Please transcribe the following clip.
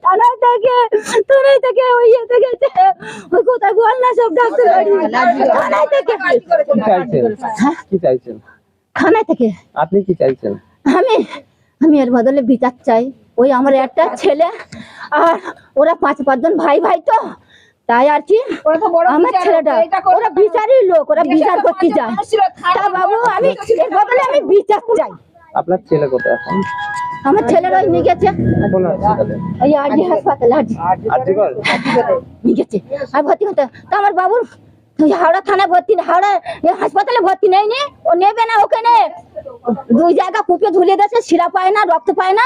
থানায় থেকে ওই ইয়েতে গেছে, ওই কোথায় বল না সব ডাক্তার বাড়ি থানায় থেকে। কি চাইছেন থানায় থেকে আপনি কি চাইছেন? আমি এর বদলে বিচার চাই। ওই আমার একটা ছেলে আর ওরা 5-5 জন ভাই তো, তাই আর কি আমার ছেলেটা, ওরা বিচারই লোক, ওরা বিচার করতে যায়। তা বাবু আমি এর বদলে আমি বিচার চাই। আপনার ছেলে কোথায় এখন? আমার ছেলের ওই নিয়ে গেছে কোন হাসপাতালে? ওই আরজি হাসপাতালে আজিগর নিয়ে গেছে আর ভর্তি হতে। তো আমার বাবুর হাওড়া থানায় ভর্তি, হাওড়া হাসপাতালে ভর্তি নেয়নি, ও নেবে না ওখানে 2 জায়গা কূপে ঝুলিয়ে দিয়েছে, শিরা পায় না, রক্ত পায় না।